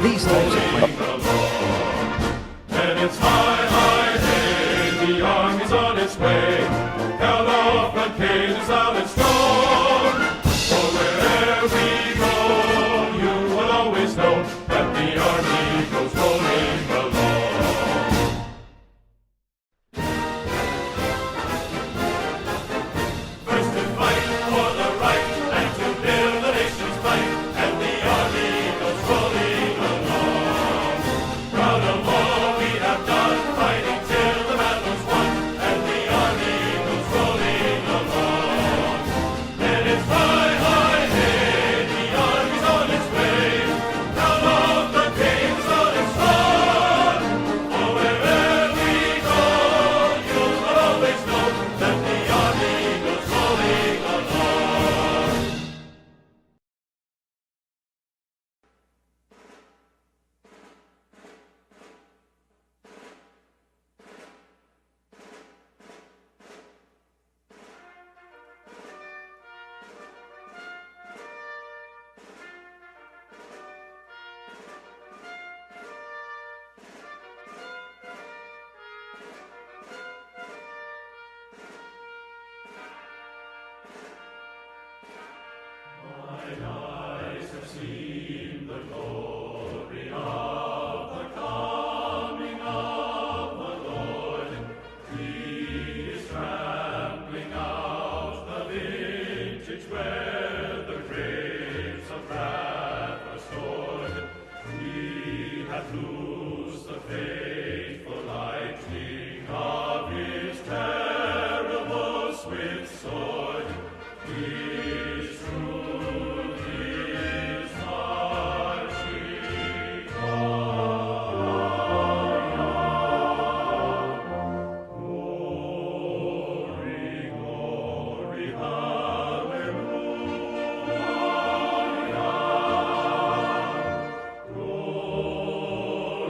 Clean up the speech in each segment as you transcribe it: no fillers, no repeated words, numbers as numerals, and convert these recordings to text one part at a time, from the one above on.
These types of planes. And it's high, high, hey, the army's on its way. Count off the cages out and strong. For wherever we go, you will always know that the army goes rolling along. First to fight for the right and to build the nation's might, and the army goes rolling along. Proud of all we have done, fighting till the battle's won, and the army goes rolling along. And it's high, high, hey, the army's on its way. Count off the canes on its front. For wherever we go, you will always know that the army goes rolling along. Mine eyes have seen the glory of the coming of the Lord. He is trampling out the vintage where the grapes of wrath are stored. He hath loosed the faithful lightning of his terrible swift sword. His truth is marching on. Glory, glory, hallelujah. Glory,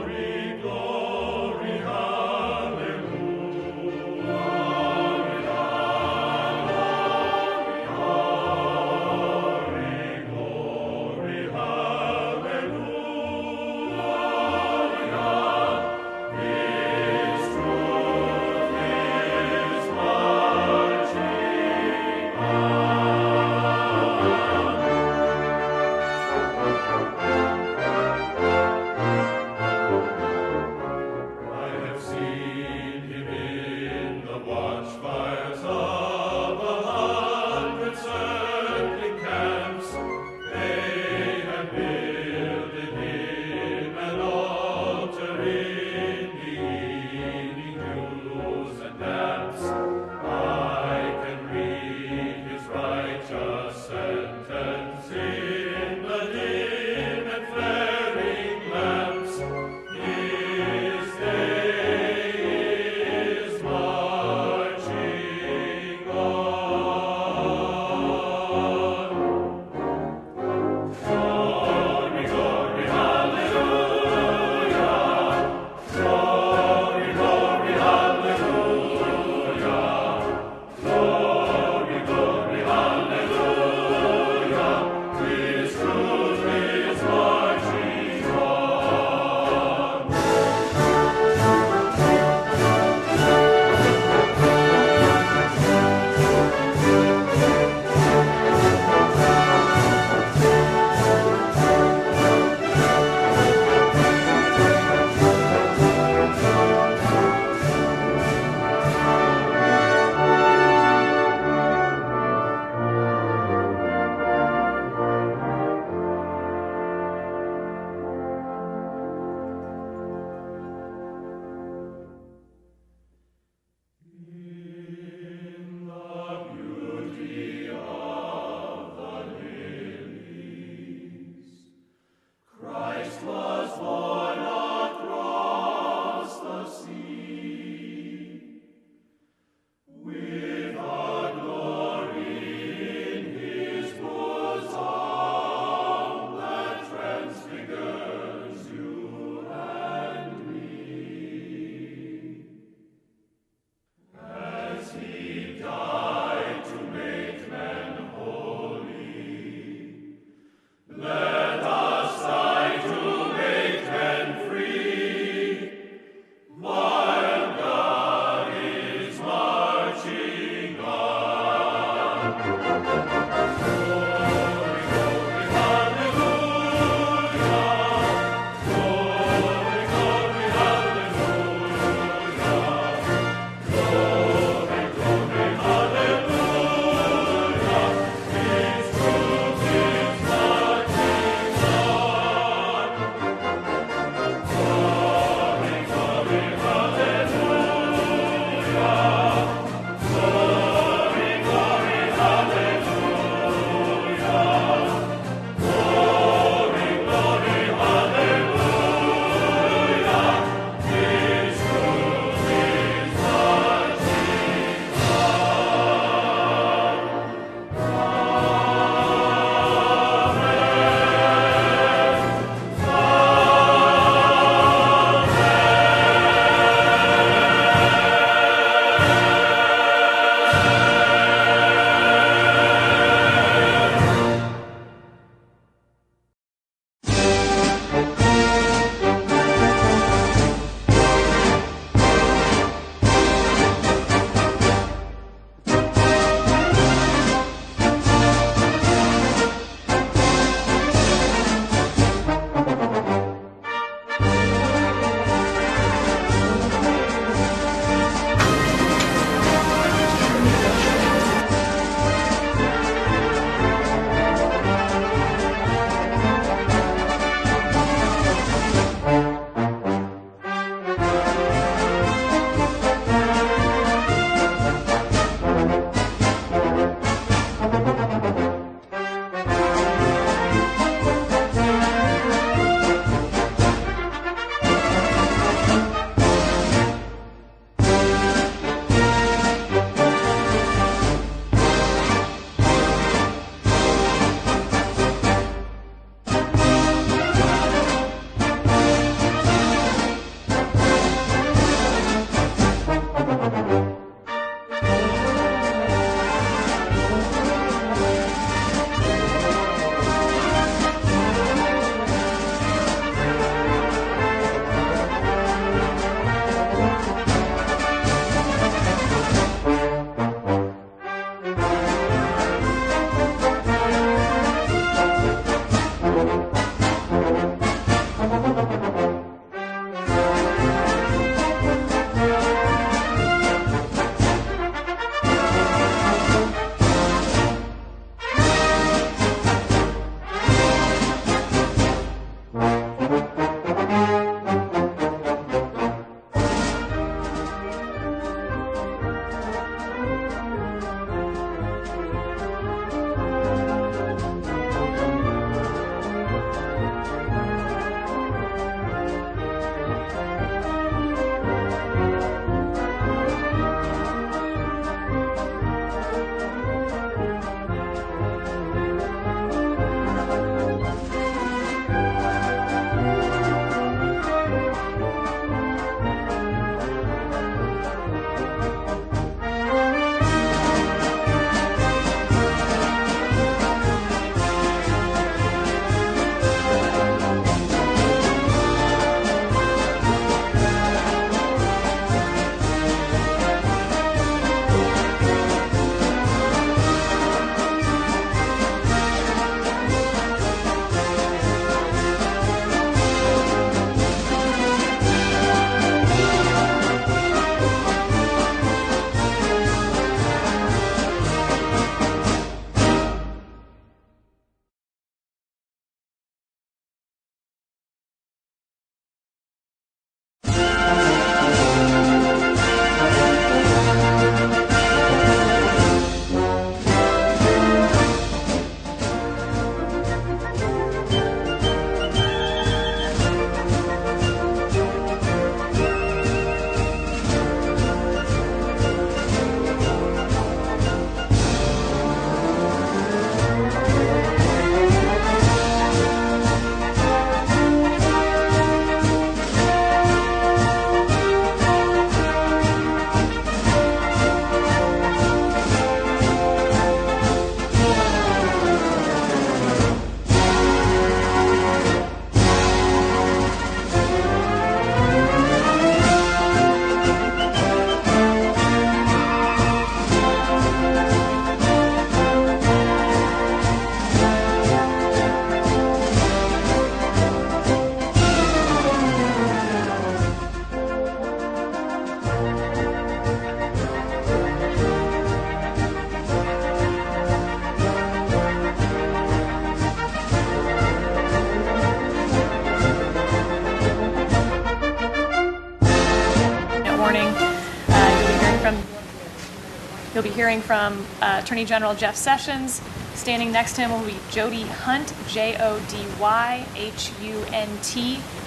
You'll be hearing from Attorney General Jeff Sessions. Standing next to him will be Jody Hunt, Jodyhunt.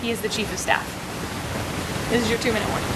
He is the Chief of Staff. This is your 2-minute warning.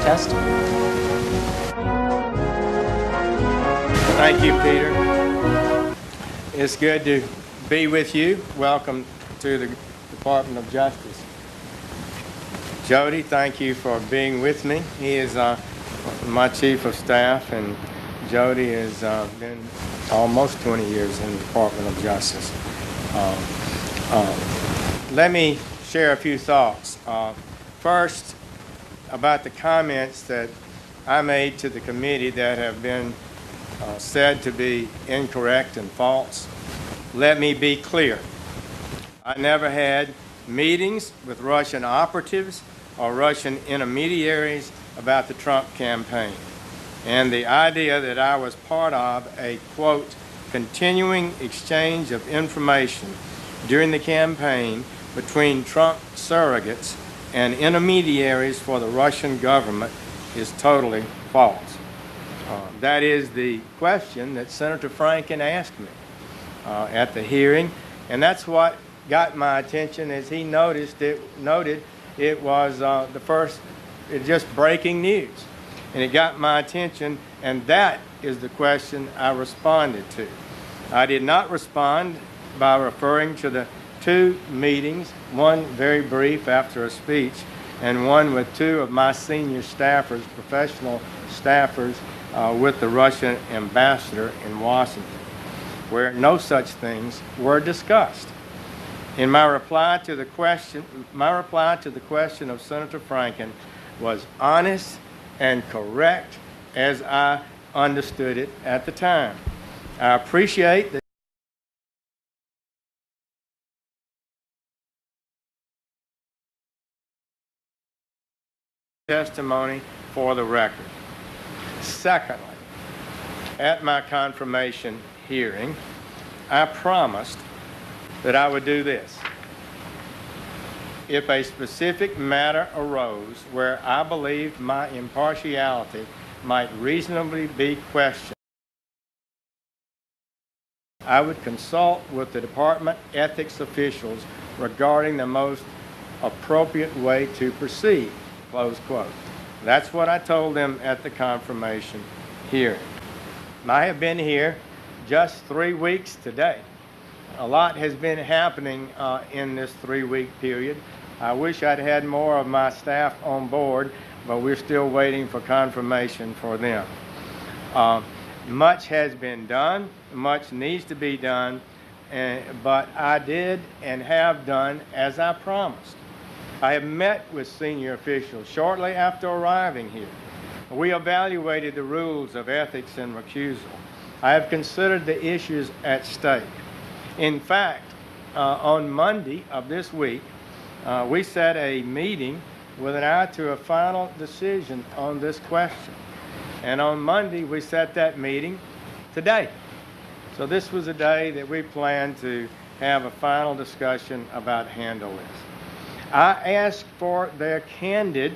Test. Thank you, Peter. It's good to be with you. Welcome to the Department of Justice. Jody, thank you for being with me. He is my Chief of Staff, and Jody has been almost 20 years in the Department of Justice. Let me share a few thoughts. First, about the comments that I made to the committee that have been said to be incorrect and false. Let me be clear. I never had meetings with Russian operatives or Russian intermediaries about the Trump campaign. And the idea that I was part of a, quote, continuing exchange of information during the campaign between Trump surrogates and intermediaries for the Russian government is totally false. That is the question that Senator Franken asked me at the hearing, and that's what got my attention. As he noted it was just breaking news, and it got my attention, and that is the question I responded to. I did not respond by referring to the two meetings, one very brief after a speech, and one with two of my senior staffers, professional staffers, with the Russian ambassador in Washington, where no such things were discussed. In my reply to the question of Senator Franken was honest and correct as I understood it at the time. I appreciate the testimony for the record. Secondly, at my confirmation hearing, I promised that I would do this. If a specific matter arose where I believed my impartiality might reasonably be questioned, I would consult with the department ethics officials regarding the most appropriate way to proceed, close quote. That's what I told them at the confirmation hearing. I have been here just 3 weeks today. A lot has been happening in this 3-week period. I wish I'd had more of my staff on board, but we're still waiting for confirmation for them. Much has been done, much needs to be done, but I did and have done as I promised. I have met with senior officials shortly after arriving here. We evaluated the rules of ethics and recusal. I have considered the issues at stake. In fact, on Monday of this week, we set a meeting with an eye to a final decision on this question. And on Monday, we set that meeting today. So this was a day that we planned to have a final discussion about handle this. I asked for their candid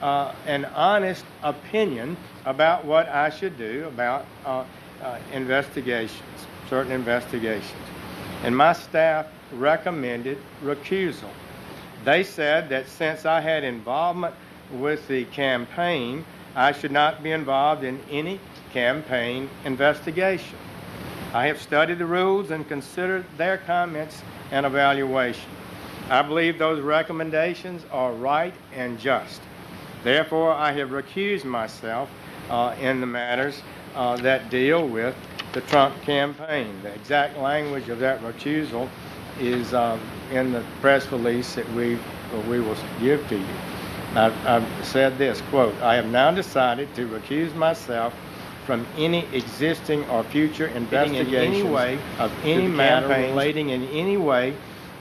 and honest opinion about what I should do about investigations, certain investigations. And my staff recommended recusal. They said that since I had involvement with the campaign, I should not be involved in any campaign investigation. I have studied the rules and considered their comments and evaluation. I believe those recommendations are right and just. Therefore, I have recused myself in the matters that deal with the Trump campaign. The exact language of that recusal is in the press release that we will give to you. I've said this, quote, I have now decided to recuse myself from any existing or future investigations of any matter relating in any way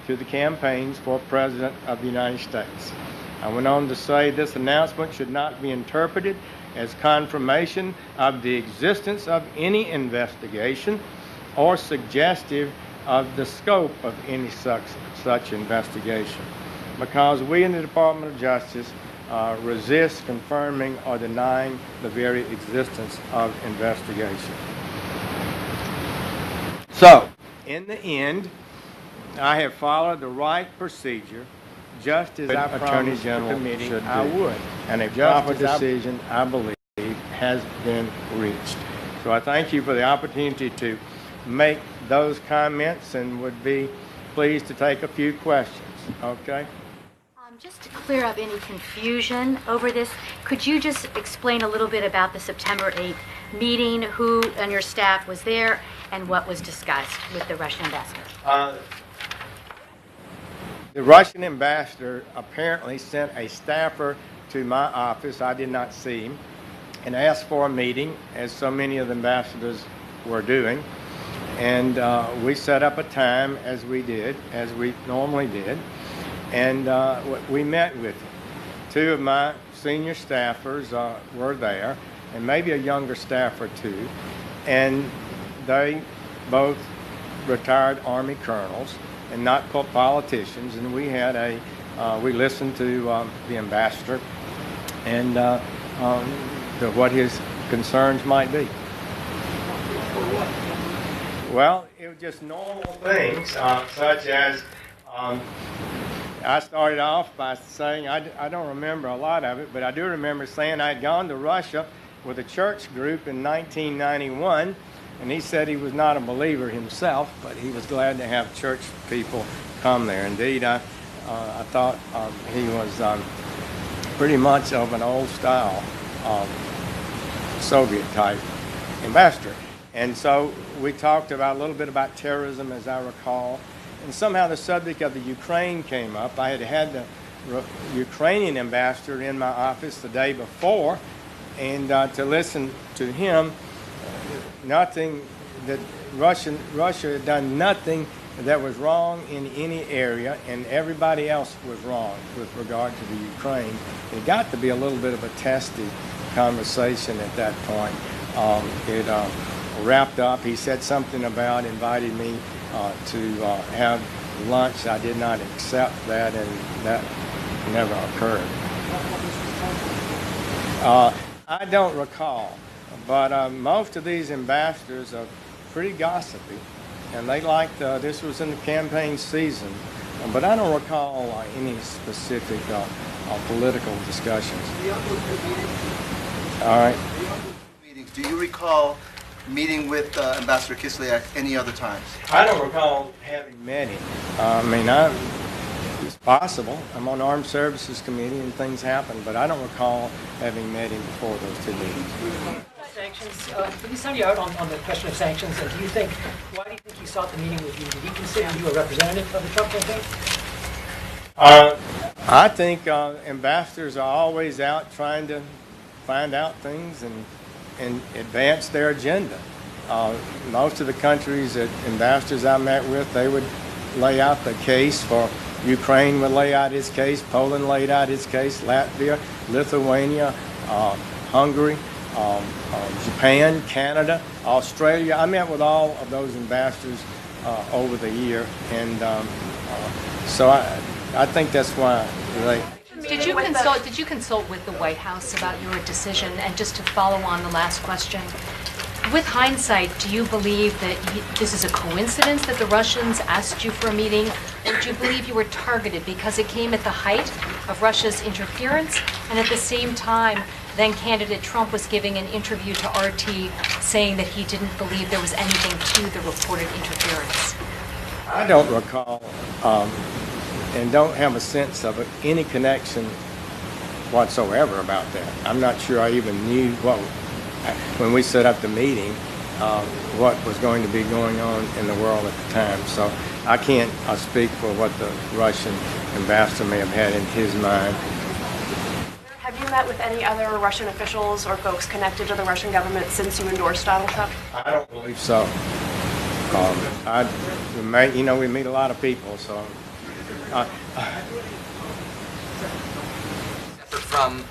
to the campaigns for President of the United States. I went on to say this announcement should not be interpreted as confirmation of the existence of any investigation or suggestive of the scope of any such investigation, because we in the Department of Justice resist confirming or denying the very existence of investigation. So, in the end, I have followed the right procedure, just as I promised the committee I would, and a proper decision, I believe, has been reached. So I thank you for the opportunity to make those comments and would be pleased to take a few questions. Okay? Just to clear up any confusion over this, could you just explain a little bit about the September 8th meeting, who on your staff was there, and what was discussed with the Russian ambassador? The Russian ambassador apparently sent a staffer to my office. I did not see him, and asked for a meeting, as so many of the ambassadors were doing. And we set up a time as we normally did, and we met with him. Two of my senior staffers were there, and maybe a younger staff or two, and they both retired Army colonels and not politicians, and we had we listened to the ambassador, and what his concerns might be. Well, it was just normal things, such as I started off by saying, I don't remember a lot of it, but I do remember saying I had gone to Russia with a church group in 1991, and he said he was not a believer himself, but he was glad to have church people come there. Indeed, I thought he was pretty much of an old-style Soviet-type ambassador. And so we talked about a little bit about terrorism, as I recall, and somehow the subject of the Ukraine came up. I had had the Ukrainian ambassador in my office the day before, and to listen to him, nothing that Russia had done nothing that was wrong in any area, and everybody else was wrong with regard to the Ukraine. It got to be a little bit of a testy conversation at that point. It wrapped up. He said something about inviting me to have lunch. I did not accept that, and that never occurred. I don't recall, but most of these ambassadors are pretty gossipy, and they liked, this was in the campaign season, but I don't recall any specific political discussions. All right. Meetings. Do you recall meeting with Ambassador Kislyak any other times? I don't recall having met him. It's possible. I'm on Armed Services Committee and things happen, but I don't recall having met him before those two meetings. Sanctions. Did he sound you out on the question of sanctions? And why do you think he sought the meeting with you? Did he consider you a representative of the Trump campaign? I think ambassadors are always out trying to find out things and advance their agenda. Most of the countries that ambassadors I met with, they would lay out the case for Ukraine, would lay out its case, Poland laid out its case, Latvia, Lithuania, Hungary, Japan, Canada, Australia. I met with all of those ambassadors over the year, and so I think that's why they... Did you consult with the White House about your decision? And just to follow on the last question, with hindsight, do you believe that this is a coincidence that the Russians asked you for a meeting, or do you believe you were targeted because it came at the height of Russia's interference, and at the same time, then candidate Trump was giving an interview to RT saying that he didn't believe there was anything to the reported interference? I don't recall and don't have a sense of it, any connection whatsoever about that. I'm not sure I even knew when we set up the meeting, what was going to be going on in the world at the time. So I can't speak for what the Russian ambassador may have had in his mind. Have you met with any other Russian officials or folks connected to the Russian government since you endorsed Donald Trump? I don't believe so. We meet a lot of people, so. Separate from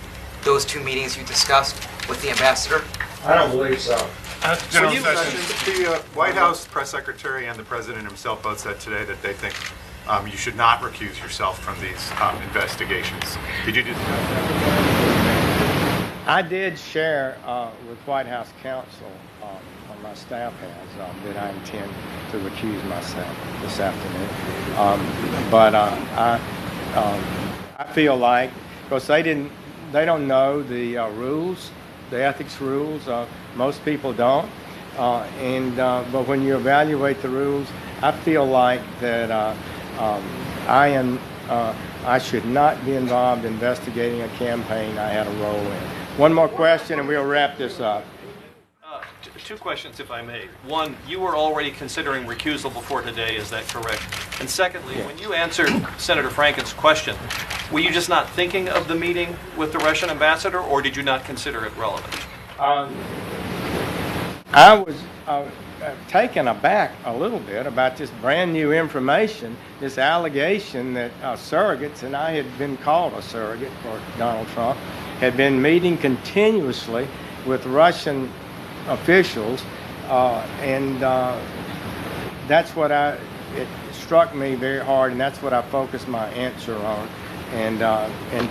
those two meetings you discussed with the ambassador? I don't believe so. General Sessions, the White House press secretary and the president himself both said today that they think you should not recuse yourself from these investigations. Did you do that? I did share with White House counsel, my staff has, that I intend to recuse myself this afternoon. But I feel like, because they don't know the rules, the ethics rules. Most people don't. But when you evaluate the rules, I feel like that I should not be involved in investigating a campaign I had a role in. One more question and we'll wrap this up. Two questions, if I may. One, you were already considering recusal before today, is that correct? And secondly, when you answered Senator Franken's question, were you just not thinking of the meeting with the Russian ambassador, or did you not consider it relevant? I was taken aback a little bit about this brand new information, this allegation that surrogates, and I had been called a surrogate for Donald Trump, had been meeting continuously with Russian officials, and that's what it struck me very hard, and that's what I focused my answer on. And in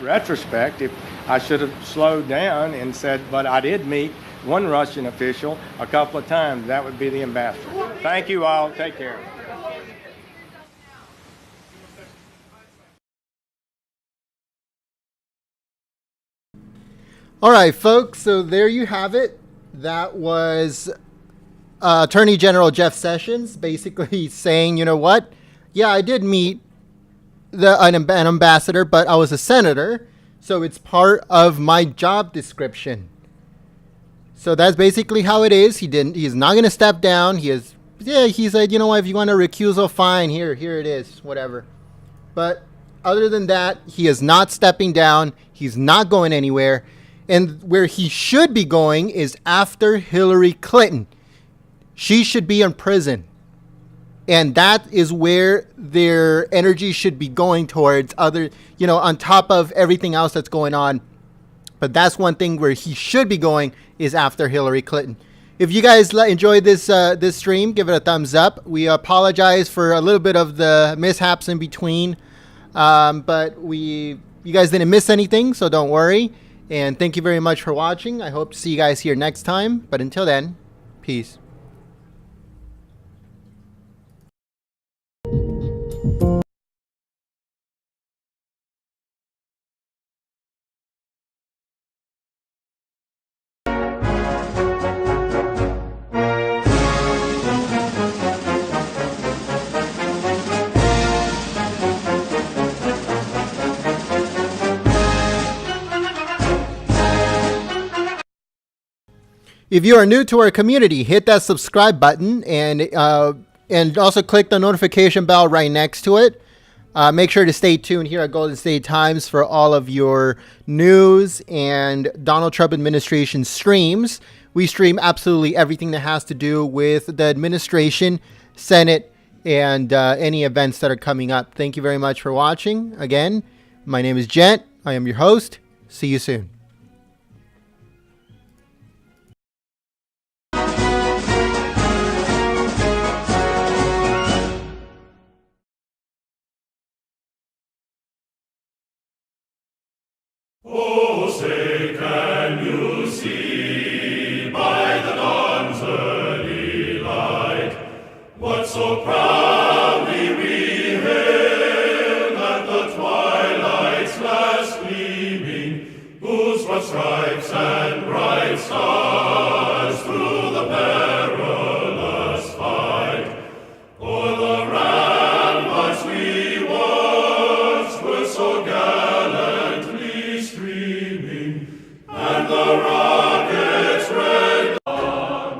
retrospect, if I should have slowed down and said, but I did meet one Russian official a couple of times. That would be the ambassador. Thank you all. Take care. All right, folks, so there you have it. That was Attorney General Jeff Sessions basically saying, you know what? Yeah, I did meet an ambassador, but I was a senator, so it's part of my job description. So that's basically how it is. He's not going to step down. He said, you know what, if you want a recusal, fine, here it is, whatever. But other than that, he is not stepping down. He's not going anywhere. And where he should be going is after Hillary Clinton. She should be in prison. And that is where their energy should be going towards, on top of everything else that's going on. But that's one thing where he should be going is after Hillary Clinton. If you guys enjoyed this stream, give it a thumbs up. We apologize for a little bit of the mishaps in between. But you guys didn't miss anything, so don't worry. And thank you very much for watching. I hope to see you guys here next time. But until then, peace. If you are new to our community, hit that subscribe button and also click the notification bell right next to it. Make sure to stay tuned here at Golden State Times for all of your news and Donald Trump administration streams. We stream absolutely everything that has to do with the administration, Senate, and any events that are coming up. Thank you very much for watching. Again, my name is Gent. I am your host. See you soon. Oh, say, can you see by the dawn's early light what so proudly we hailed at the twilight's last gleaming, whose broad stripes and bright stars through the perilous fight o'er the ramparts we watched were so gallantly streaming, and the rockets red dawn.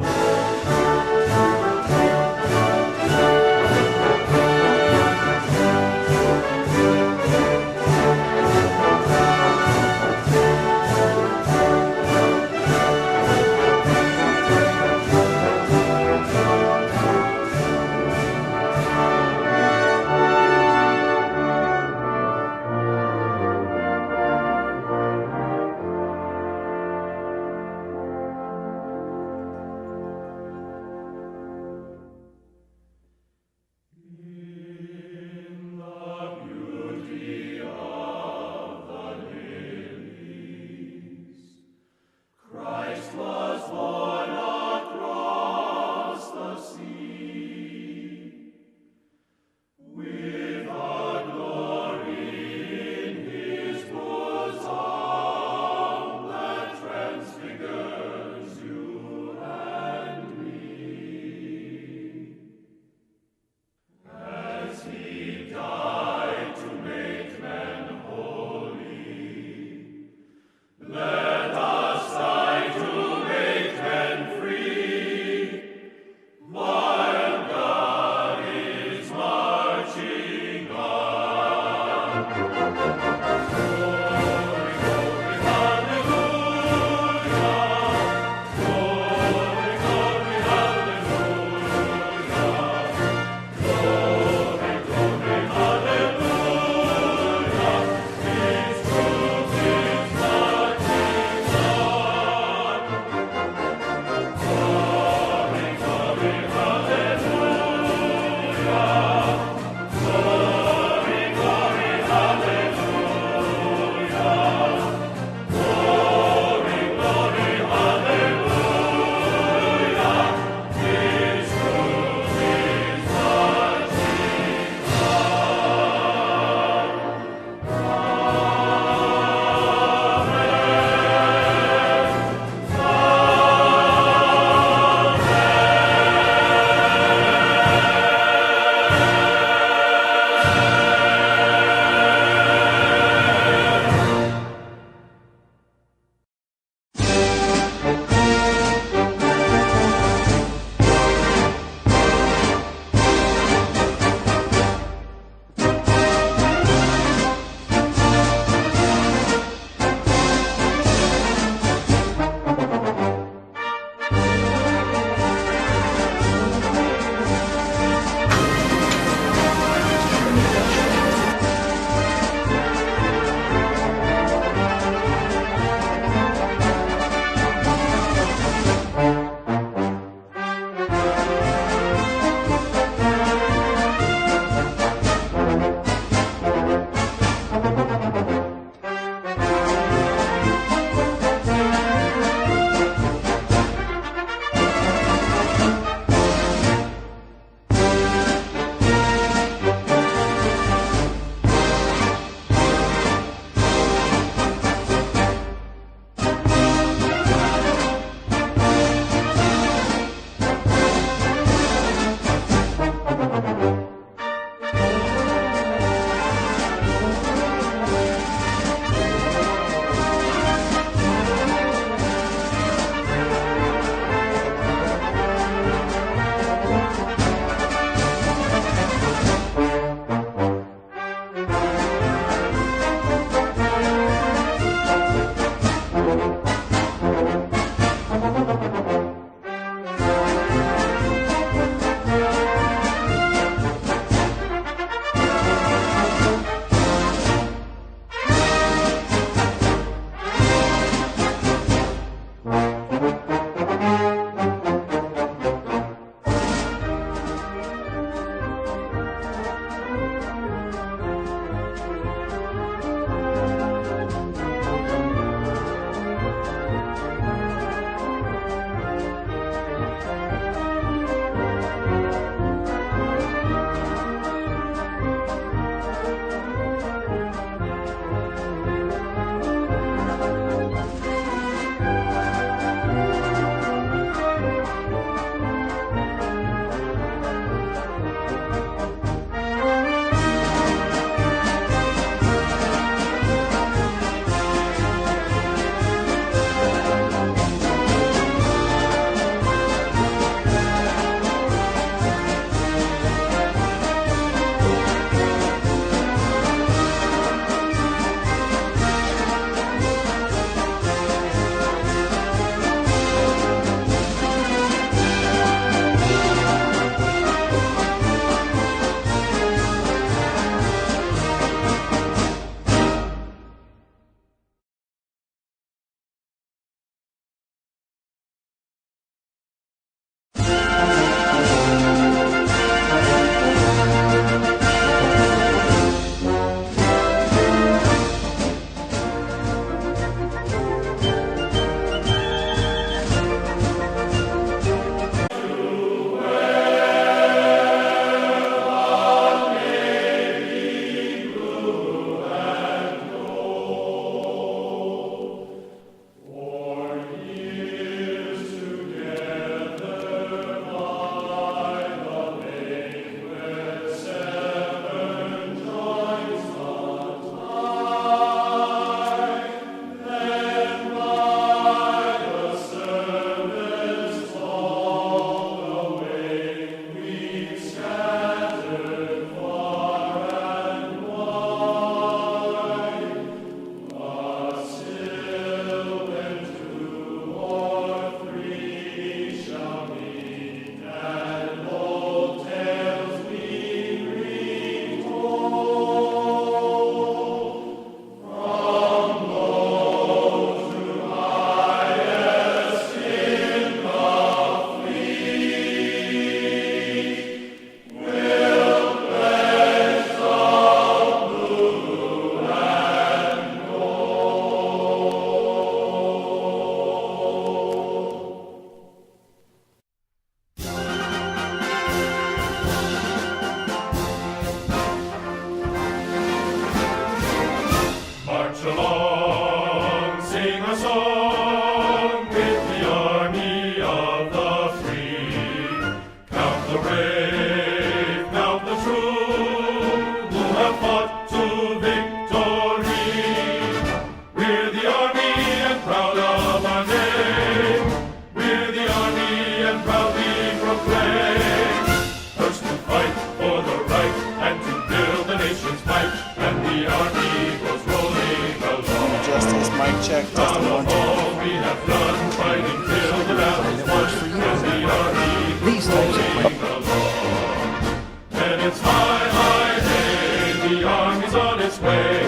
check, testing 1, 2. We have done fighting till the battle's won, and the army These types of rolling along. And it's high, high, hey, the army's on its way.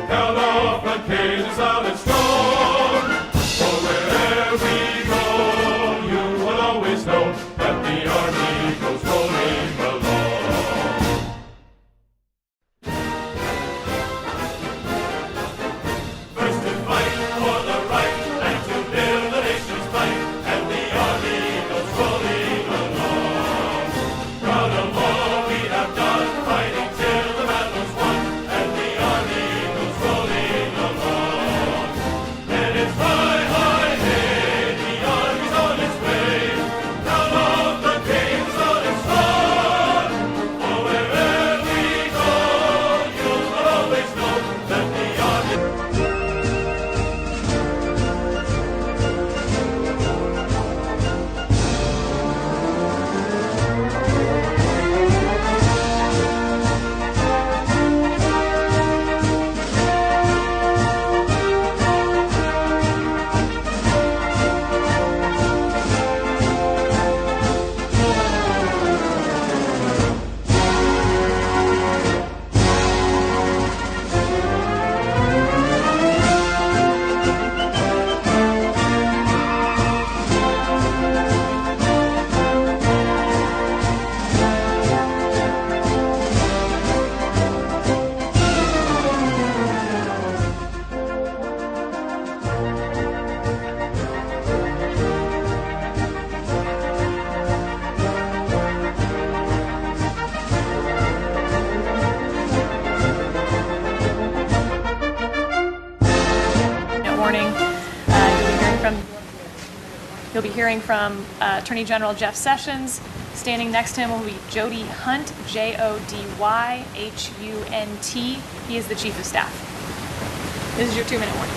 Count off the cages out and strong. For wherever we go, you will always know that the army goes rolling along. First to fight for the right and to build the nation's might, and the army goes rolling along. Proud of all we have done, fighting till the battle's won, and the army goes rolling along. And it's high, high, hey, the army's on its way. Count off the games on its front. For wherever we go, you will always know that the army. Warning. You'll be hearing from Attorney General Jeff Sessions. Standing next to him will be Jody Hunt, Jodyhunt. He is the Chief of Staff. This is your 2-minute warning.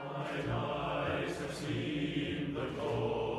Mine eyes have seen the glory.